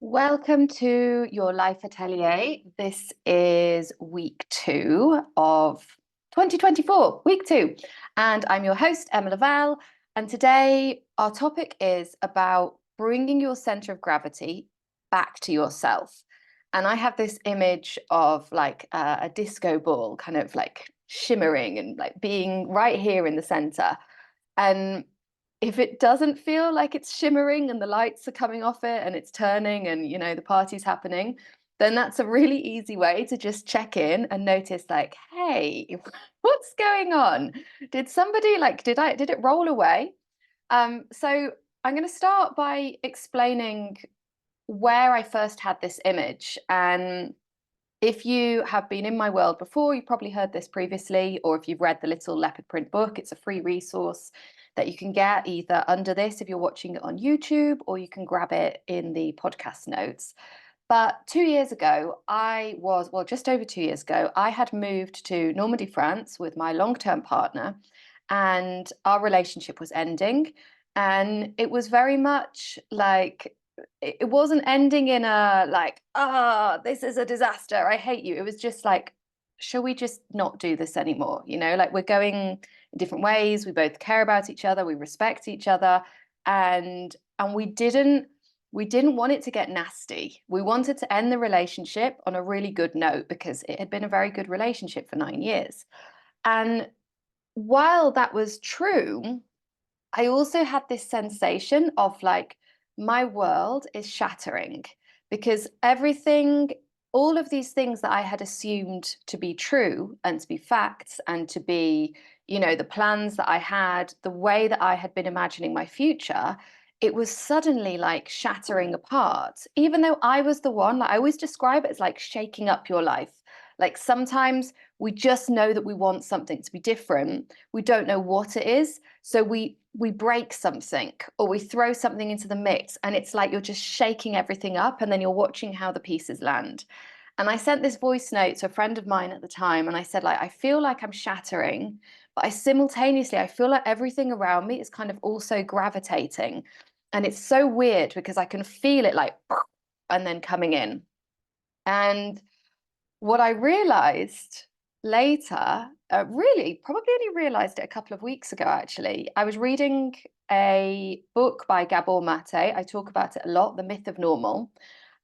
Welcome to your Life Atelier. This is week 2 of 2024, week 2. And I'm your host, Emma Lavelle. And today our topic is about bringing your center of gravity back to yourself. And I have this image of like a disco ball kind of like shimmering and like being right here in the center. And if it doesn't feel like it's shimmering and the lights are coming off it and it's turning and the party's happening, then that's a really easy way to just check in and notice like, hey, what's going on? Did somebody did it roll away? So I'm going to start by explaining where I first had this image. And if you have been in my world before, you've probably heard this previously, or if you've read the Little Leopard Print book, it's a free resource that you can get either under this if you're watching it on YouTube, or you can grab it in the podcast notes. But 2 years ago, just over 2 years ago, I had moved to Normandy, France with my long-term partner, and our relationship was ending. And it was very much like, it wasn't ending in a like, this is a disaster, I hate you. It was just like, shall we just not do this anymore? Like we're going in different ways. We both care about each other. We respect each other. And we didn't want it to get nasty. We wanted to end the relationship on a really good note because it had been a very good relationship for 9 years. And while that was true, I also had this sensation of like, my world is shattering because all of these things that I had assumed to be true and to be facts and to be, the plans that I had, the way that I had been imagining my future, it was suddenly like shattering apart. Even though I was the one, like I always describe it as like shaking up your life. Like sometimes we just know that we want something to be different. We don't know what it is. So we break something or we throw something into the mix and it's like you're just shaking everything up and then you're watching how the pieces land. And I sent this voice note to a friend of mine at the time and I said, like, I feel like I'm shattering, but I feel like everything around me is kind of also gravitating. And it's so weird because I can feel it like and then coming in. And what I realized later, really probably only realized it a couple of weeks ago, actually. I was reading a book by Gabor Mate. I talk about it a lot, The Myth of Normal.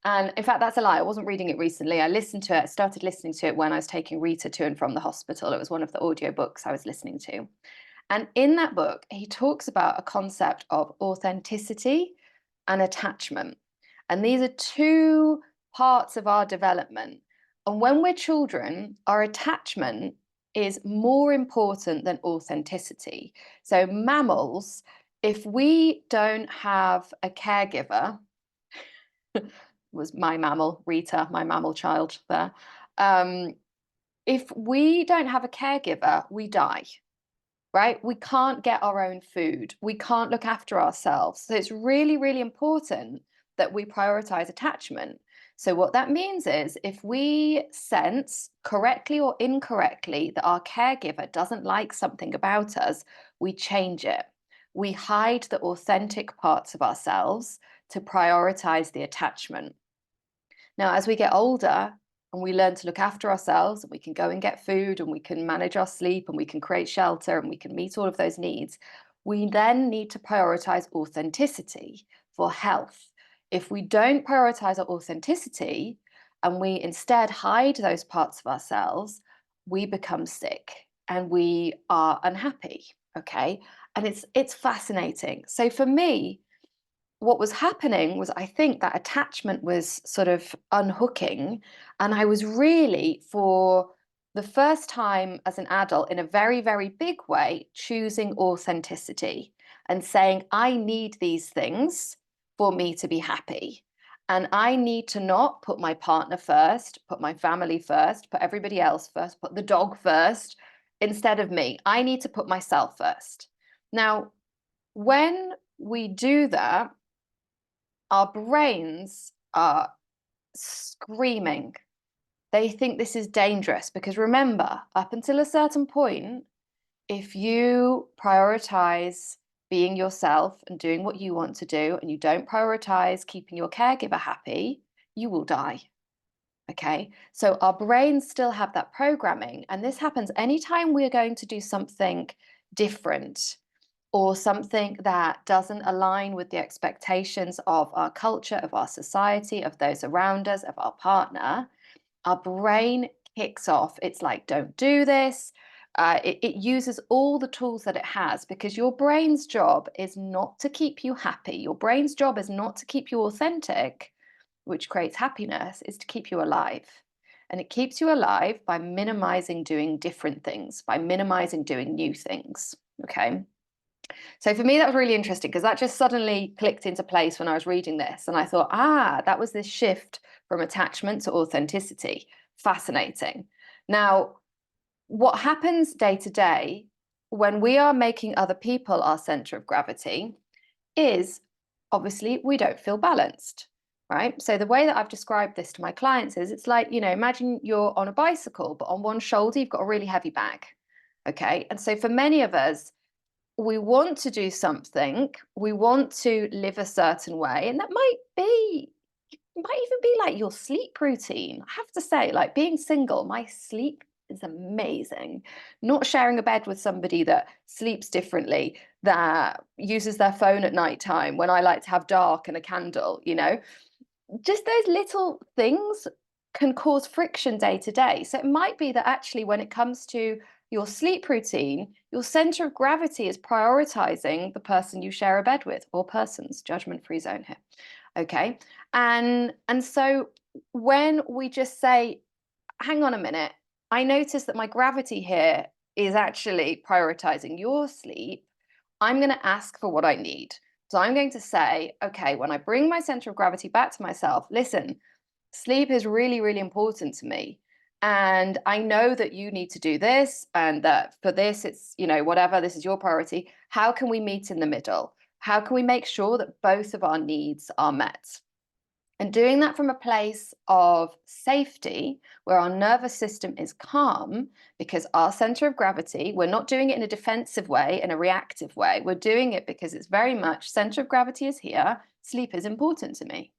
And in fact, that's a lie. I wasn't reading it recently. I listened to it, started listening to it when I was taking Rita to and from the hospital. It was one of the audio books I was listening to. And in that book, he talks about a concept of authenticity and attachment. And these are two parts of our development. And when we're children, our attachment is more important than authenticity. So, mammals, if we don't have a caregiver, was my mammal, Rita, my mammal child there. If we don't have a caregiver, we die, right? We can't get our own food. We can't look after ourselves. So it's really, really important that we prioritize attachment. So what that means is if we sense correctly or incorrectly that our caregiver doesn't like something about us, we change it. We hide the authentic parts of ourselves to prioritize the attachment. Now, as we get older and we learn to look after ourselves, and we can go and get food, and we can manage our sleep, and we can create shelter, and we can meet all of those needs, we then need to prioritize authenticity for health. If we don't prioritize our authenticity and we instead hide those parts of ourselves, we become sick and we are unhappy. Okay. And it's fascinating. So for me, what was happening was I think that attachment was sort of unhooking. And I was really, for the first time as an adult, in a very, very big way, choosing authenticity and saying, I need these things for me to be happy. And I need to not put my partner first, put my family first, put everybody else first, put the dog first instead of me. I need to put myself first. Now, when we do that, our brains are screaming. They think this is dangerous because remember, up until a certain point, if you prioritize being yourself and doing what you want to do, and you don't prioritize keeping your caregiver happy, you will die. Okay, so our brains still have that programming, and this happens anytime we're going to do something different or something that doesn't align with the expectations of our culture, of our society, of those around us, of our partner. Our brain kicks off. It's like, don't do this. It uses all the tools that it has, because your brain's job is not to keep you happy. Your brain's job is not to keep you authentic, which creates happiness, is to keep you alive. And it keeps you alive by minimizing doing different things, by minimizing doing new things. Okay. So for me, that was really interesting, because that just suddenly clicked into place when I was reading this. And I thought, that was this shift from attachment to authenticity. Fascinating. Now, what happens day to day when we are making other people our center of gravity is, obviously, we don't feel balanced, right? So the way that I've described this to my clients is, it's like, imagine you're on a bicycle, but on one shoulder, you've got a really heavy bag. Okay. And so for many of us, we want to do something, we want to live a certain way, and that might even be like your sleep routine. I have to say, like, being single, my sleep is amazing. Not sharing a bed with somebody that sleeps differently, that uses their phone at nighttime when I like to have dark and a candle, just those little things can cause friction day to day. So it might be that actually, when it comes to your sleep routine, your center of gravity is prioritizing the person you share a bed with, or persons, judgment-free zone here. Okay. And so when we just say, hang on a minute, I notice that my gravity here is actually prioritizing your sleep, I'm going to ask for what I need. So I'm going to say, okay, when I bring my center of gravity back to myself, listen, sleep is really, really important to me. And I know that you need to do this, and that for this, it's, whatever, this is your priority. How can we meet in the middle? How can we make sure that both of our needs are met? And doing that from a place of safety, where our nervous system is calm, because our center of gravity, we're not doing it in a defensive way, in a reactive way. We're doing it because it's very much center of gravity is here. Sleep is important to me.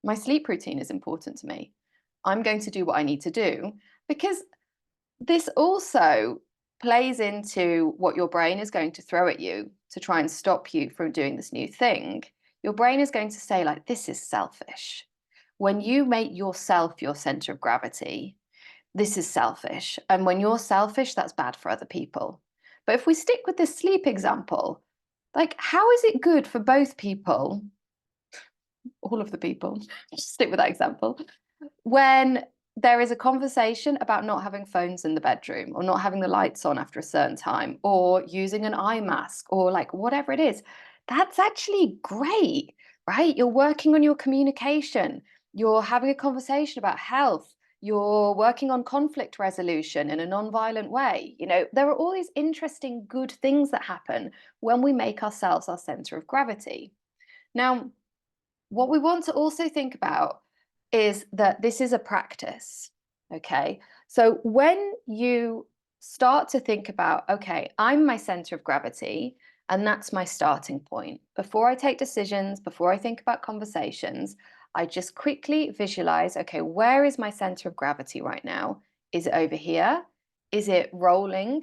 My sleep routine is important to me. I'm going to do what I need to do, because this also plays into what your brain is going to throw at you to try and stop you from doing this new thing. Your brain is going to say, like, this is selfish. When you make yourself your center of gravity, this is selfish. And when you're selfish, that's bad for other people. But if we stick with this sleep example, like, how is it good for both people, all of the people, just stick with that example, when there is a conversation about not having phones in the bedroom, or not having the lights on after a certain time, or using an eye mask, or like whatever it is? That's actually great, right? You're working on your communication, you're having a conversation about health, you're working on conflict resolution in a non-violent way. There are all these interesting, good things that happen when we make ourselves our center of gravity. Now, what we want to also think about is that this is a practice. Okay. So when you start to think about, okay, I'm my center of gravity, and that's my starting point. Before I take decisions, before I think about conversations, I just quickly visualize, okay, where is my center of gravity right now? Is it over here? Is it rolling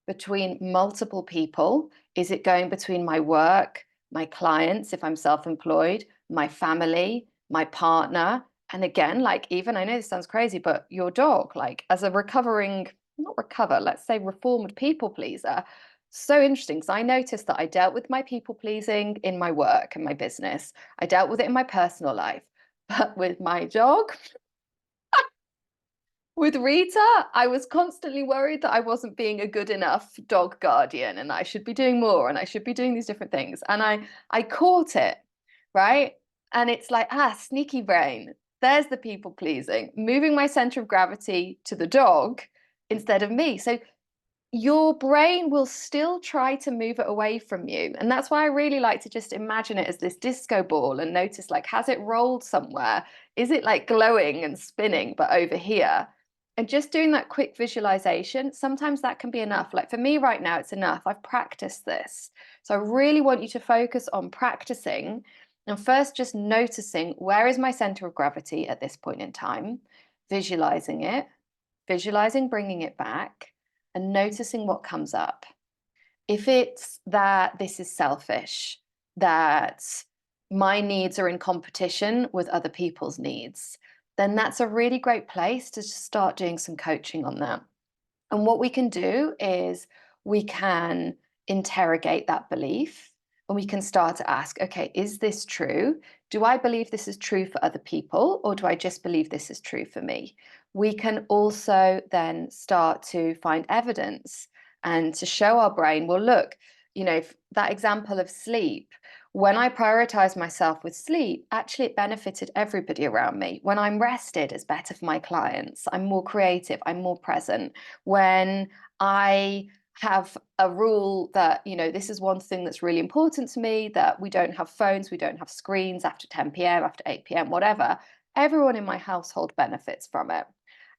between multiple people? Is it going between my work, my clients, if I'm self-employed, my family, my partner? And again, like, even, I know this sounds crazy, but your dog, like, as a let's say reformed people pleaser. So interesting, because I noticed that I dealt with my people pleasing in my work and my business. I dealt with it in my personal life, but with my dog, with Rita, I was constantly worried that I wasn't being a good enough dog guardian, and I should be doing more, and I should be doing these different things. And I caught it, right? And it's like, sneaky brain. There's the people pleasing, moving my center of gravity to the dog instead of me. So your brain will still try to move it away from you. And that's why I really like to just imagine it as this disco ball and notice, like, has it rolled somewhere? Is it like glowing and spinning, but over here? And just doing that quick visualization, sometimes that can be enough. Like for me right now, it's enough. I've practiced this. So I really want you to focus on practicing and first just noticing, where is my center of gravity at this point in time, visualizing it, visualizing bringing it back, and noticing what comes up. If it's that this is selfish, that my needs are in competition with other people's needs, then that's a really great place to start doing some coaching on that. And what we can do is we can interrogate that belief, and we can start to ask, okay, is this true? Do I believe this is true for other people, or do I just believe this is true for me? We can also then start to find evidence and to show our brain, well, look, that example of sleep, when I prioritize myself with sleep, actually it benefited everybody around me. When I'm rested, it's better for my clients. I'm more creative, I'm more present. When I have a rule that, this is one thing that's really important to me, that we don't have phones, we don't have screens after 10 p.m., after 8 p.m., whatever, everyone in my household benefits from it.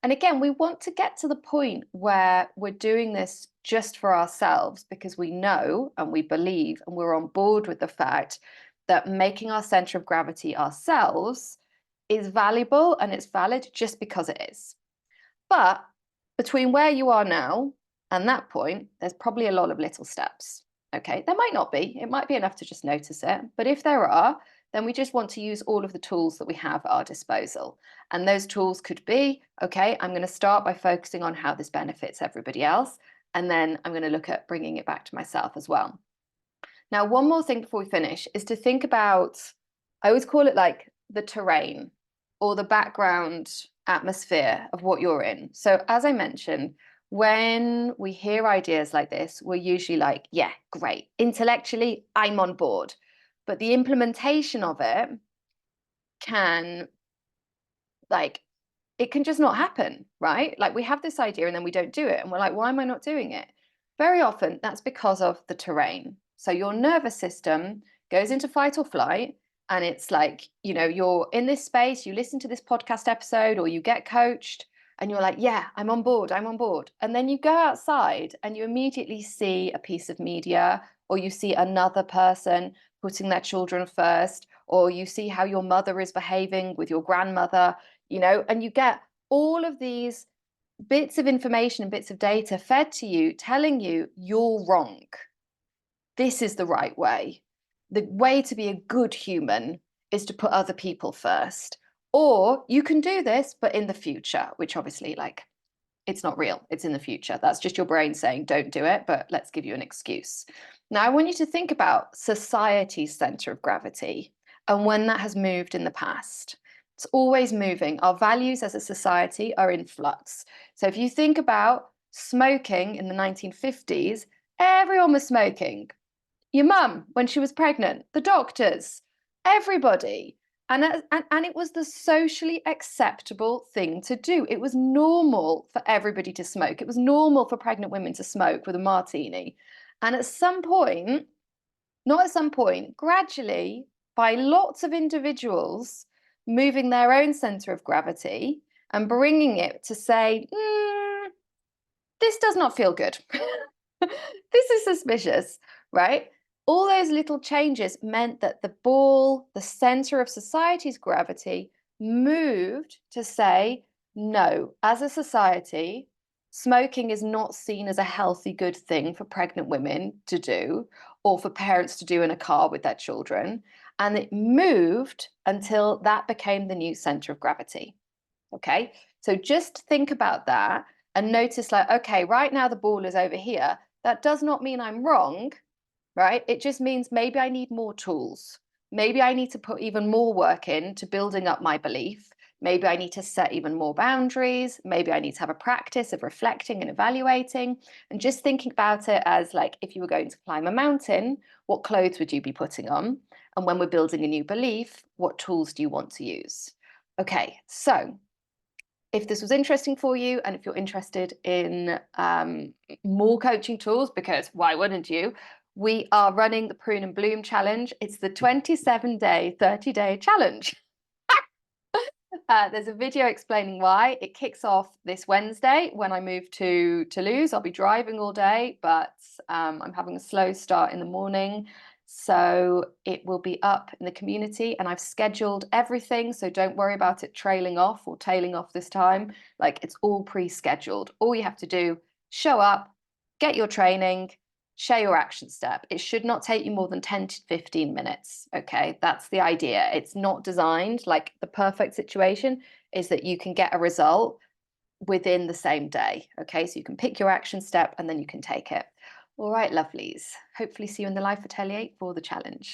And again, we want to get to the point where we're doing this just for ourselves because we know and we believe and we're on board with the fact that making our center of gravity ourselves is valuable and it's valid just because it is. But between where you are now and that point, there's probably a lot of little steps. Okay, there might not be. It might be enough to just notice it. But if there are, then we just want to use all of the tools that we have at our disposal. And those tools could be, okay, I'm going to start by focusing on how this benefits everybody else. And then I'm going to look at bringing it back to myself as well. Now, one more thing before we finish is to think about, I always call it like the terrain or the background atmosphere of what you're in. So as I mentioned, when we hear ideas like this, we're usually like, yeah, great. Intellectually, I'm on board. But the implementation of it can, it can just not happen, right? Like we have this idea and then we don't do it. And we're like, why am I not doing it? Very often that's because of the terrain. So your nervous system goes into fight or flight. And it's like, you're in this space, you listen to this podcast episode or you get coached and you're like, yeah, I'm on board, I'm on board. And then you go outside and you immediately see a piece of media or you see another person putting their children first, or you see how your mother is behaving with your grandmother, and you get all of these bits of information and bits of data fed to you telling you you're wrong. This is the right way. The way to be a good human is to put other people first. Or you can do this, but in the future, which obviously, it's not real. It's in the future. That's just your brain saying, don't do it, but let's give you an excuse. Now, I want you to think about society's center of gravity and when that has moved in the past. It's always moving. Our values as a society are in flux. So if you think about smoking in the 1950s, everyone was smoking. Your mum, when she was pregnant, the doctors, everybody. And it was the socially acceptable thing to do. It was normal for everybody to smoke. It was normal for pregnant women to smoke with a martini. And at some point, not at some point, gradually, by lots of individuals moving their own center of gravity and bringing it to say, this does not feel good. This is suspicious, right? All those little changes meant that the ball, the center of society's gravity, moved to say, no, as a society, smoking is not seen as a healthy, good thing for pregnant women to do or for parents to do in a car with their children. And it moved until that became the new center of gravity. Okay, so just think about that and notice okay, right now the ball is over here. That does not mean I'm wrong, right? It just means maybe I need more tools. Maybe I need to put even more work into building up my belief. Maybe I need to set even more boundaries. Maybe I need to have a practice of reflecting and evaluating and just thinking about it as if you were going to climb a mountain, what clothes would you be putting on? And when we're building a new belief, what tools do you want to use? Okay, so if this was interesting for you and if you're interested in more coaching tools, because why wouldn't you? We are running the Prune and Bloom Challenge. It's the 27-day, 30-day challenge. There's a video explaining why. It kicks off this Wednesday when I move to Toulouse. I'll be driving all day, but I'm having a slow start in the morning. So it will be up in the community, and I've scheduled everything. So don't worry about it trailing off or tailing off this time. Like, it's all pre-scheduled. All you have to do, show up, get your training, share your action step. It should not take you more than 10 to 15 minutes. Okay, that's the idea. It's not designed like the perfect situation is that you can get a result within the same day. Okay, so you can pick your action step and then you can take it. All right, lovelies. Hopefully see you in the Life Atelier for the challenge.